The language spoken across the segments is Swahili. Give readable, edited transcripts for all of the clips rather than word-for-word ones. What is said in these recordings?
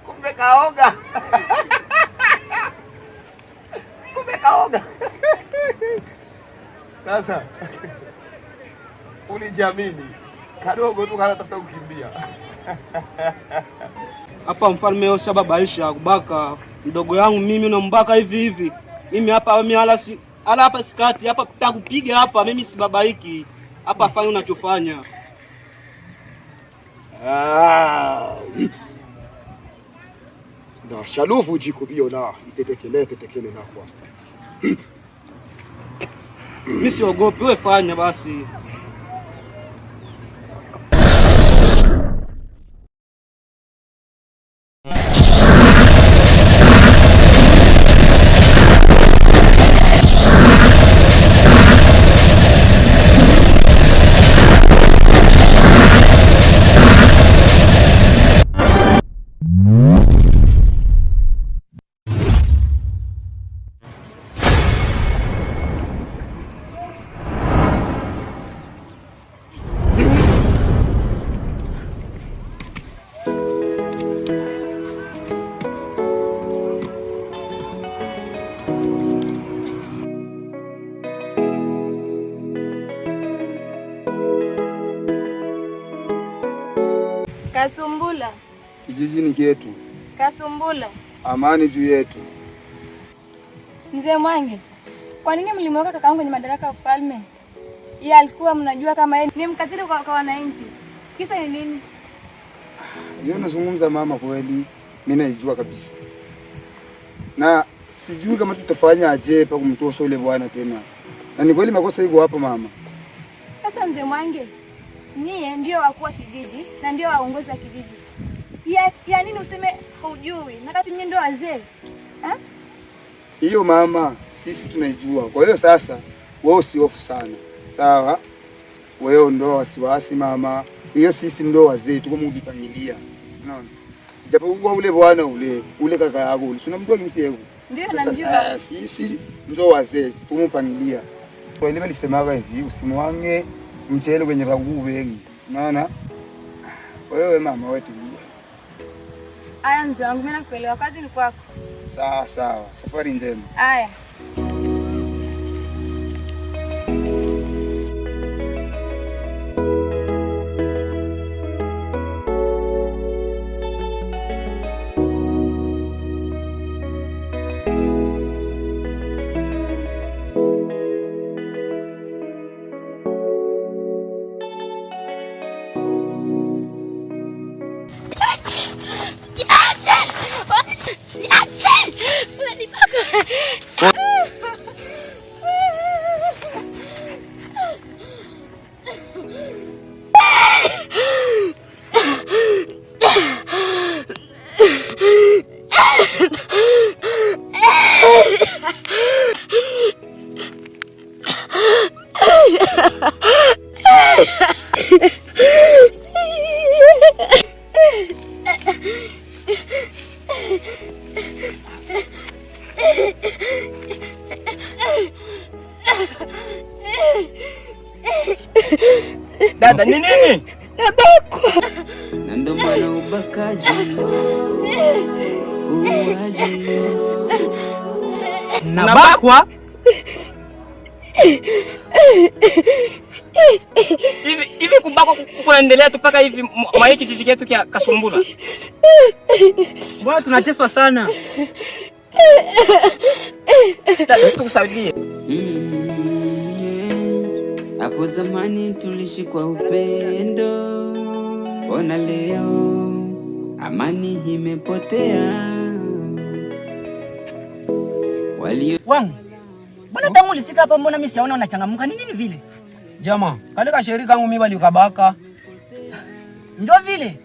Kumbe kaoga. Kumbe kaoga. Sasa ulijamini kadogo tu kana tafuta kukimbia. Hapa mfalme Osha baba Aisha kubaka mdogo yangu mimi unambaka hivi hivi. Mimi hapa mimi ala hapa sikati hapa takupiga hapa mimi si baba hiki. Hapa fanya unachofanya. Na shalufu jikubio na itetekele na kwa. Mimi siogopi wewe fanya basi. Kasumbula. Kijijini kyetu. Kasumbula. Amani juu yetu. Mzee Mwangi, kwa nini mlimweka kakaangu kwenye madaraka ya ufalme? Yeye alikuwa mnajua kama yeye ni mkatili kwa wananchi. Kisa ni nini? Yeye unazungumza mama, kweli mimi naijua kabisa. Na sijui kama tutafanya aje pa kumtosa yule bwana tena. Na ni kweli makosa iko hapo mama. Sasa Mzee Mwangi, nyie ndio wakuu wa kijiji na ndio waongozi wa kijiji. Ya nini useme haujui? Na kati nyie ndio wazee. Hiyo mama, sisi tunaijua. Kwa hiyo sasa wewe usihofu sana. Sawa? Wewe ndio wasiwasi mama. Hiyo sisi ndio wazee tuko mudipangilia. Unaona? Ijapokuwa ule bwana ule kaka yako ule. Unamjua kinsi yeye? Ndio namjua. Sisi ndio wazee tumupangilia. Kwa ile walisemaga hivi usimwange mchele kwenye vangu wengi. Unaona? Wewe mama wetu. Aya mzee wangu, mimi nakuelewa, kazi ni kwako. Sawa sawa. Safari njema. Aya. Dada, ni nini? Nabakwa. Na ndo maana ubakaji. Nabakwa? Hivi kubakwa kunaendelea tu mpaka hivi maiki kijiji chetu kia Kasumbula. Mbona tunateswa sana? Dada, tukusaidie. Hapo zamani tulishi kwa upendo, ona leo amani imepotea. Wangu, mbona tangu ulifika hapa mbona mimi siaona unachangamka? Ni nini vile? Jamaa, kale ka shirika yangu mimi walikabaka. Ndio vile?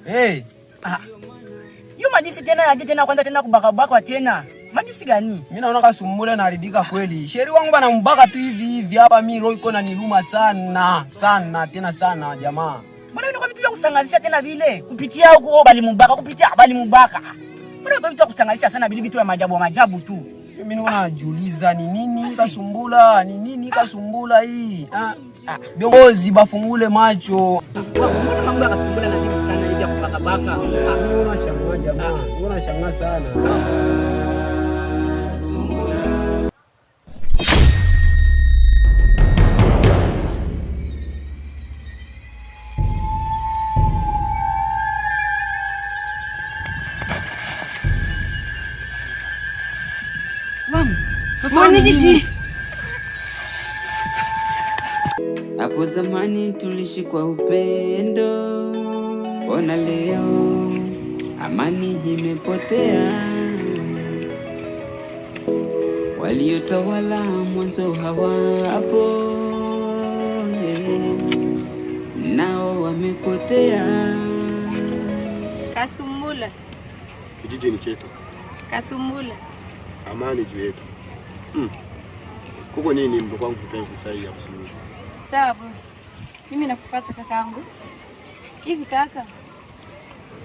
Yu majisi tena aje tena kwanza tena kubaka tena. Majisi gani? Mimi naona Kasumbula na haribika kweli. Sheri wangu bana mbaka tu hivi hapa mimi roho iko na niluma sana tena sana jamaa. Mbona ndio vitu vya kusangazisha tena vile? Kupitia huko bali mubaka, kupitia bali mubaka. Mbona ndio vitu vya kusangazisha sana vile vitu vya maajabu tu. Mimi najiuliza ni nini kasumbula? Ni nini kasumbula hii? Viongozi bafungule macho. Mambo yakasumbula na nini sana hivi ya kubaka. Unashangaa jamaa. Unashangaa sana. Hapo zamani tulishi kwa upendo, ona leo amani imepotea. Waliotawala mwanzo hawapo, nao wamepotea. Kasumbula. Kijiji ni chetu. Kasumbula. Amani juu yetu. Kuko nini mdogo wangu kipenzi sasa hivi ya kusumbua? Sawa bro. Mimi nakufuata kakaangu. Hivi kaka,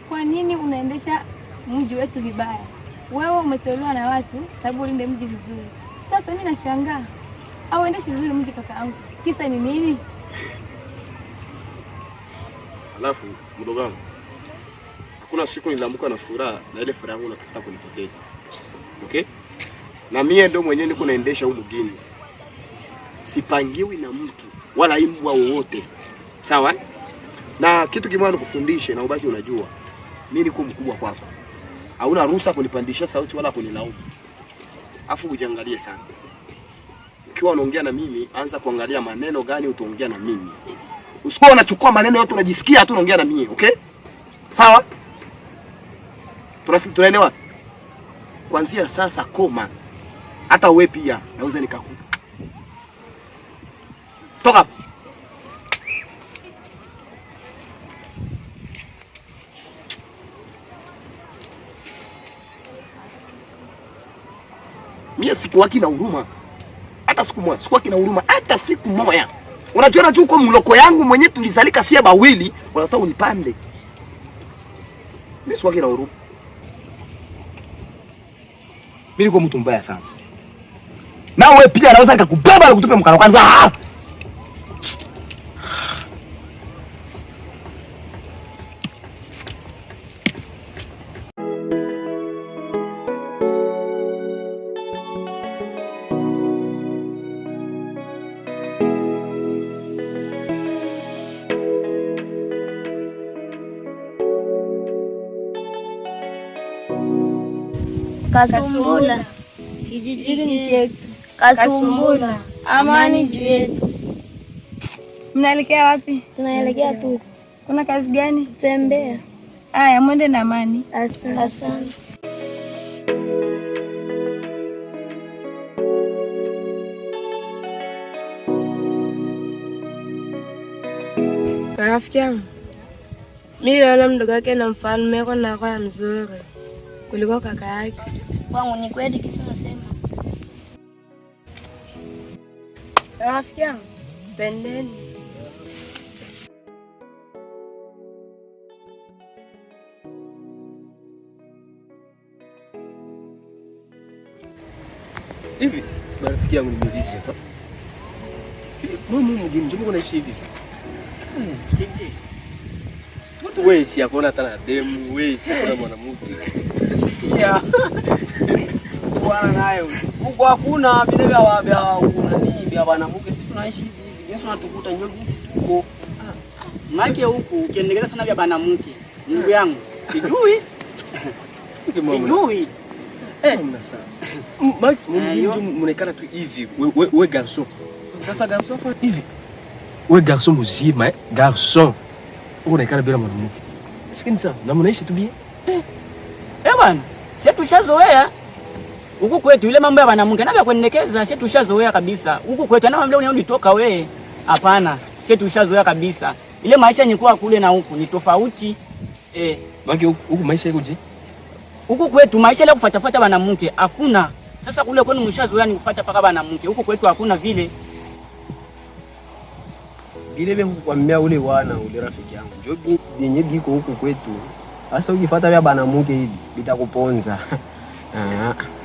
kwa nini unaendesha mji wetu vibaya? Wewe umeteuliwa na watu sababu ulinde mji vizuri. Sasa mimi nashangaa. Auendeshi vizuri mji kakaangu. Kisa ni nini? Alafu mdogo wangu, hakuna siku niliamka na furaha na ile furaha yangu natafuta kunipoteza. Okay? Na mie ndo mwenyewe niko naendesha huu mgini. Sipangiwi na mtu wala imbwa wowote. Sawa? Na kitu kimoja nikufundishe na ubaki unajua. Mimi niko mkubwa kwako. Hauna ruhusa kunipandisha sauti wala kunilaumu. Afu ujiangalie sana. Ukiwa unaongea na mimi, anza kuangalia maneno gani utaongea na mimi. Usikuwa unachukua maneno yote unajisikia tu unaongea na mimi, okay? Sawa? Tunaelewa? Kuanzia sasa koma. Hata wewe pia nauza nikaku. Toka. Mimi sikuwaki na huruma. Hata siku moja, sikuwaki na huruma hata siku moja. Unajiona tu uko mloko yangu mwenyewe tulizalika sie bawili, unataka unipande. Mimi sikuwaki na huruma. Mimi niko mtu mbaya sana. Na wewe pia naweza nikakubeba na kutupa mkano kwanza. Kasumbula. Kijiji ni chetu. Kasumbula. Amani juu yetu. Mnaelekea wapi? Tunaelekea tu. Kuna kazi gani? Tembea. Aya, mwende na amani. Asante. Rafiki yangu, mimi naona mdogo wake na mfalme kwa na kwa mzuri kuliko kaka yake. Wangu ni kweli kisa nasema. Rafiki yangu, tendeni. Hivi, rafiki yangu nimuulize hapa. Mimi mgeni ndio unaishi hivi. Kiji. Wewe si akona tena demu, wewe si akona mwanamke. Sikia. Bwana nayo. Huko hakuna vile vya nini vya wanamke, sisi tunaishi hivi. Yesu anatukuta ndio sisi tuko. Maki huku ukiendelea sana vya banamuke. Mungu yangu. Sijui. Sijui. Mna sana. Maki mimi mnaikana tu hivi. Wewe garçon. Sasa garçon hivi. Wewe garçon mzima, garçon. Unaikana bila mwanamke. Sikini sana, na mnaishi tu bien. Bwana, sisi tushazoea. Huku kwetu ile mambo ya banamuke na vya kuendekeza sisi tushazoea kabisa. Huku kwetu na mambo unitoka wewe. Hapana, sisi tushazoea kabisa. Ile maisha yenyewe kule na huku ni tofauti. Maki huku maisha yako je? Huku kwetu maisha ile kufuatafuata banamuke hakuna. Sasa kule kwenu mshazoea ni kufuata paka banamuke. Huku kwetu hakuna vile. Ile vile kukwambia ule ule rafiki yangu. Njoo yenye biko huku kwetu. Sasa ukifuata vya banamuke hivi bitakuponza.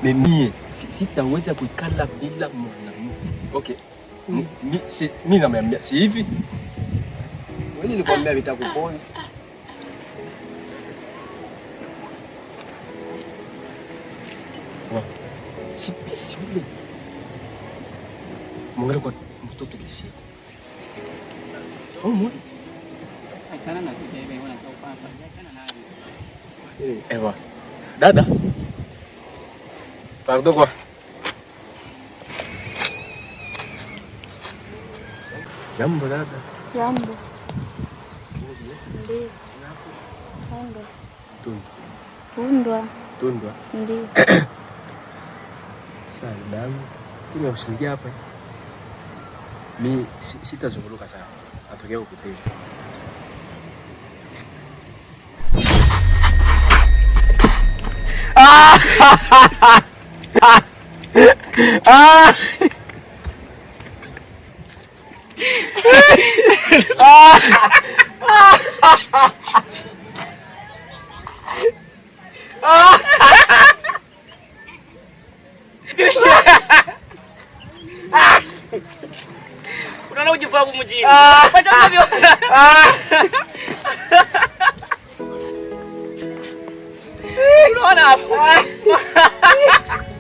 Mimi sitaweza kuikala bila mwanamke. Okay. Mimi namwambia si hivi. Wewe nilikwambia vitakuponza. Sipisi ule. Mwangalie kwa mtoto kishiko. Achana na vitu hivi unatofanya. Achana nayo. Ewa. Dada. Pardon quoi. Jambo dada. Jambo. Ndio. Tundwa. Tundwa. Ndio. Sasa damu. Tumekusindia hapa. Mimi sitazunguluka sana. Atokea ukuteni. Unaona ujifaa kumjini. Fanya hivyo. Unaona hapo?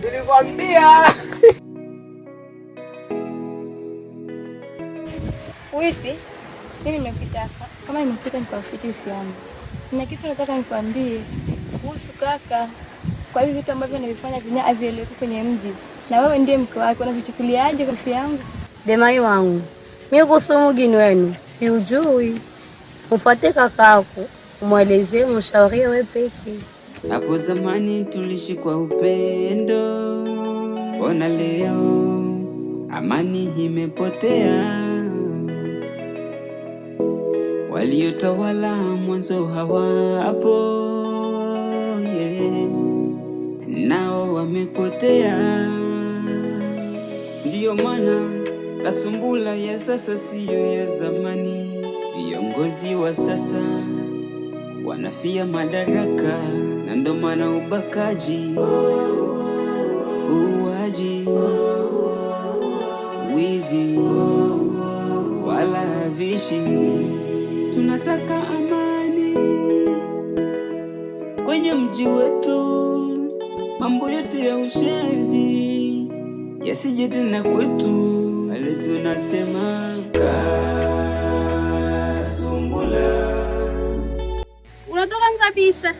Nilikwambia. Wifi, mimi nimepita hapa. Kama nimepita nikuafiche wifi yangu. Nina kitu nataka nikwambie kuhusu kaka. Kwa hivi vitu ambavyo navifanya vinya havieleweki kwenye mji. Na wewe ndiye mke wake, unavichukuliaje wifi yangu? Demai wangu, mimi kuhusu mgeni wenu siujui. Mfuate kakako, umwelezee, mshaurie wewe peke. Hapo zamani tulishi kwa upendo, ona leo amani imepotea. Waliotawala mwanzo hawapo, nao wamepotea. Ndiyo maana kasumbula ya sasa siyo ya zamani. Viongozi wa sasa wanafia madaraka, na ndo maana ubakaji, uuaji, wizi wala havishi. Tunataka amani kwenye mji wetu, mambo yote ya ushenzi yasije tena kwetu. Ale tunasema Kasumbula. Unatoka kabisa.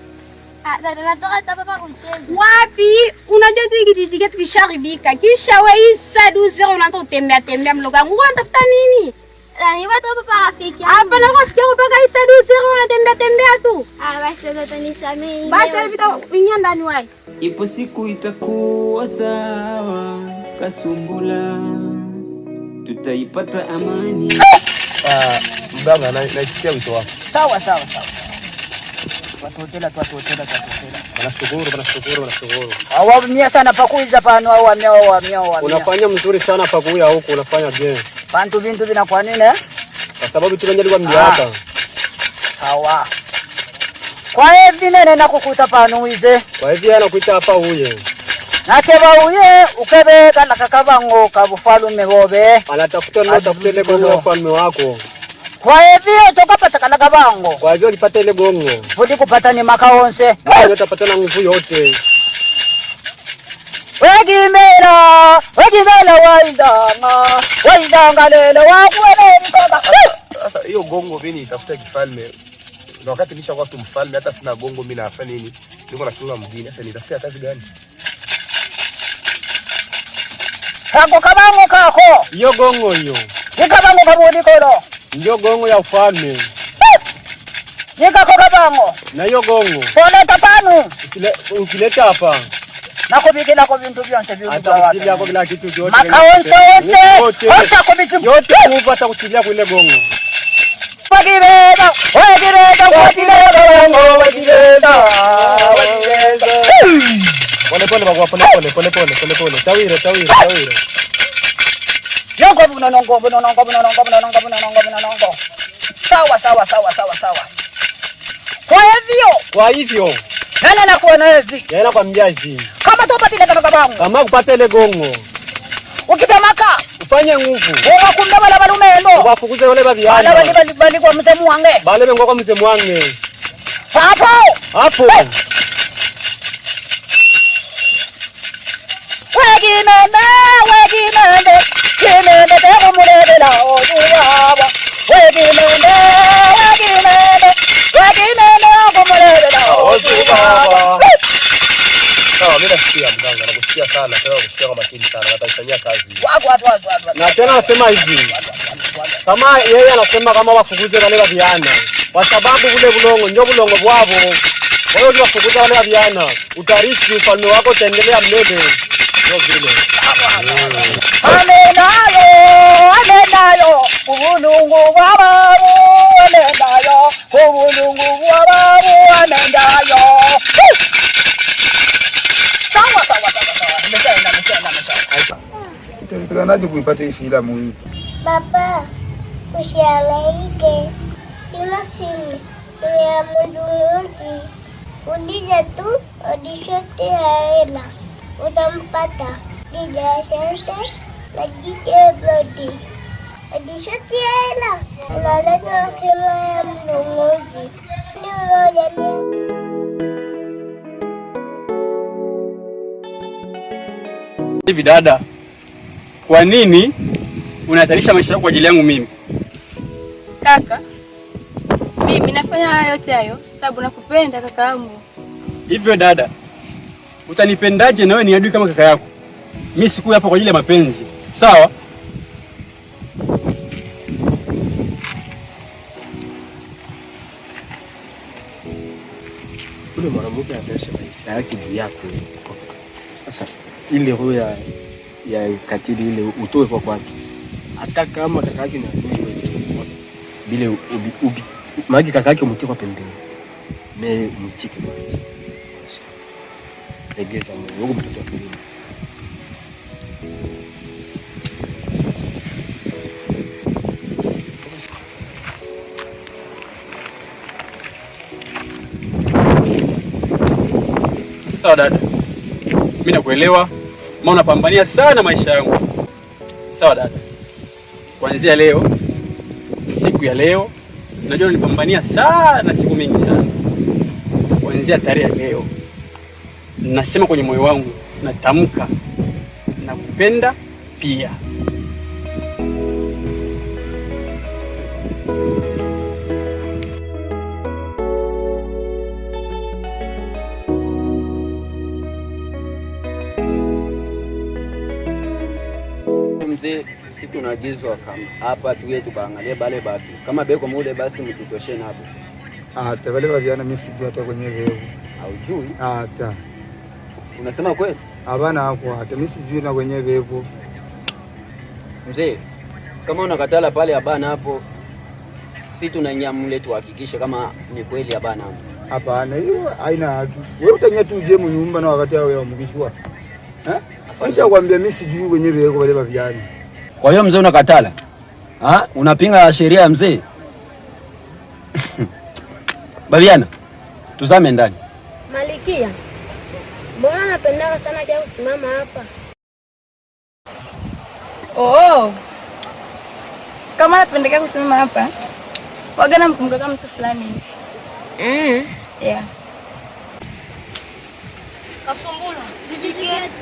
Dada natoka hapa pa kucheza. Wapi? Unajua tu kijiji chetu kisharibika. Kisha wewe isa 12 unaanza tembea mloga wangu. Unatafuta nini? Nilikuwa tu hapa pa rafiki. Hapa na rafiki yako mpaka isa 12 unatembea tu. Basi dada nisamehe. Basi alipita ingia ndani wapi? Ipo siku itakuwa sawa Kasumbula, tutaipata amani. Mganga naisikia wito wako. Sawa. Watotela. Wanashukuru. Awamia sana pakuiza pano au wamia. Unafanya mzuri sana pakuya huko, unafanya bien. Bantu bintu vinakuwa nini? Kwa sababu tumenjaliwa mjaka. Sawa. Kwa hivi nene nakukuta pano wize. Kwa hivi anakuita hapa uye. Nateba uye ukebeka na kakabango kabufalume bobe. Anatafuta ile gongo ya ufalme wako. Kwa hivyo tokapata kana kabango. Kwa hivyo nipate ile gongo. Fuli kupata ni makaonse. Wewe utapata na nguvu yote. Wegimela waindanga lele wakwele mkoba. Sasa hiyo gongo mimi nitafuta kifalme. Na wakati kisha kwa mfalme hata sina gongo mimi nafanya nini? Niko nachunga mjini. Sasa nitafuta kazi gani? Kako kabango kako. Hiyo gongo hiyo. Nikabango kabudi kolo. Ndio gongo ya ufalme. Nikako kabango. Na hiyo gongo. Pole tapanu. Ukileta hapa. Nakubikila kwa bintu byonse byuka. Atakutia kwa kila kitu chote. Makaonse onse. Hata kubitu yote nguvu atakutia kwa ile gongo. Wegireda gongo. Pole. Tawire. Yoko bunonongo. Sawa. Kwa hivyo Nani anakuona hivi? Yeye kwa mjaji. Kama tu upate ile kaka wangu. Kama kupata ile gongo. Ukitamaka Ufanye nguvu. wewe kumbe wala balume ndo. Wafukuze wale babiana. Wala bali kwa mzee wange. Bale bengo kwa mzee wange. Hapo. Waginana kinene dego murede la oduwaba. Waginana gumurede la oduwaba. Sawa, mimi nasikia mganga, nakusikia sana, tena nakusikia kwa makini sana, nataifanyia kazi. Watu. Na tena nasema hivi. Kama yeye anasema kama wafukuze wale babiana, kwa sababu ule bulongo ndio bulongo bwabo. Wewe ukiwafukuza wale babiana, utarithi ufalme wako utaendelea milele. Ndio vile. Alenayo, ubulungu bwabo, alenayo, ubulungu bwabo, alenayo. Itawezekanaje kuipata hii filamu hii? Papa, usihangaike. Kila simu ya mnunuzi. Uliza tu odishote ya hela. Utampata. Dija Asante na Jike Brody. Odishote ya hela. Unaleta kila ya mnunuzi. Hivi dada, kwa nini unahatarisha maisha yako kwa ajili yangu mimi? Kaka, mimi nafanya haya yote hayo sababu nakupenda kaka yangu. Hivyo dada, utanipendaje na wewe ni adui kama kaka yako? Mimi siku hapa kwa ajili ya mapenzi. Sawa? Ule mwanamke anaishi maisha yake juu yako. Sasa ile roho ya katili ile utoe kwa kwake. Hata kama kaka yake ni bila ubi maji kaka yake mtiko pembeni. Me mtike maji. Legeza moyo mtoto wa pili. Sawa dada. Mimi nakuelewa. Maana unapambania sana maisha yangu. Sawa dada. Kuanzia leo, siku ya leo, najua nilipambania sana siku mingi sana. Kuanzia tarehe ya leo, nasema kwenye moyo wangu, natamka nakupenda pia. Mzee, si tunagizwa kama hapa tuwe tukaangalia bale batu. Kama beko mule basi mtutoshe hapo. Hata wale babiana mimi sijui hata kwenye wewe. Haujui? Hata. Unasema kweli? Hapana hapo hata mimi sijui na kwenye wewe. Mzee, kama unakatala pale abana hapo, si tunanyamule tuhakikishe kama ni kweli abana hapo. Hapana, hiyo haina haki. Wewe utanya tu je mnyumba na wakati hao ya mkishwa. Nisha kwambia mimi sijui kwenye wewe wale babiana. Kwa hiyo mzee unakatala? Unapinga sheria ya mzee? Babiana, tuzame ndani. Malikia, mbona napendaka sana kia kusimama hapa? Oh. Kama napendeka kusimama hapa, waga namkumbuka kama mtu fulani hivi. Yeah.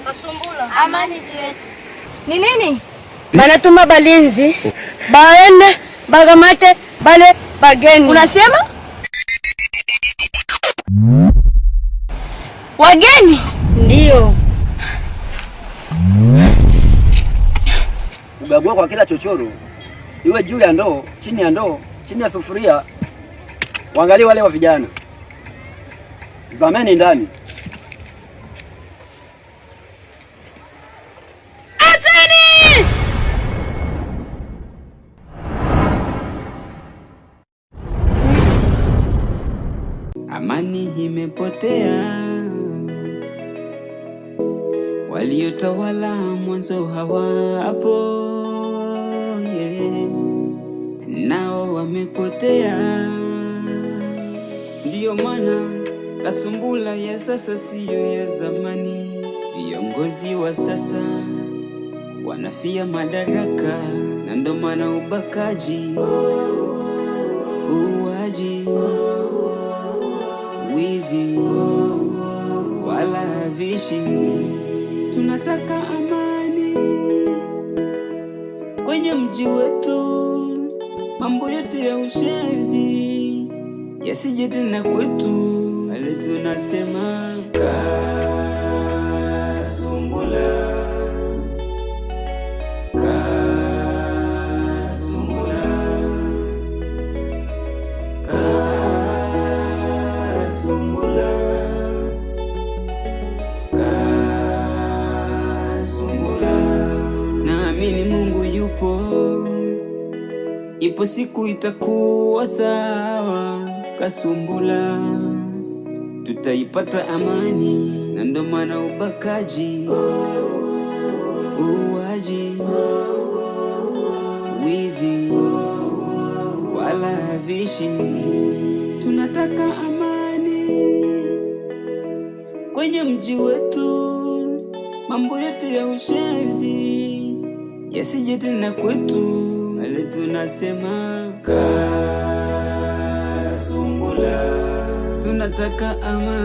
Kasumbula. Amani yetu. Ni nini? Banatuma balinzi baende bagamate bale bageni. Unasema? Wageni? Ndio. Ubagua kwa kila chochoro. Iwe juu ya ndoo, chini ya ndoo, chini ya sufuria. Waangalie wale wa vijana. Zameni ndani. Amani imepotea, waliotawala mwanzo hawapo, nao wamepotea. Ndiyo maana Kasumbula ya sasa siyo ya zamani. Viongozi wa sasa wanafia madaraka, na ndo maana ubakaji, uuaji, wizi wala havishi. Tunataka amani kwenye mji wetu, mambo yote ya ushenzi yasije tena kwetu. Ale tunasema Kasumbula, Kasumbula, Kasumbula, Kasumbula. Naamini Mungu yupo, ipo siku itakuwa sawa. Kasumbula, tutaipata amani, na ndo maana ubakaji, uuaji, wizi wala havishi. Tunataka amani kwenye mji wetu, mambo yote ya ushenzi yasije tena kwetu. Ale tunasema Kasumbula, tunataka amani.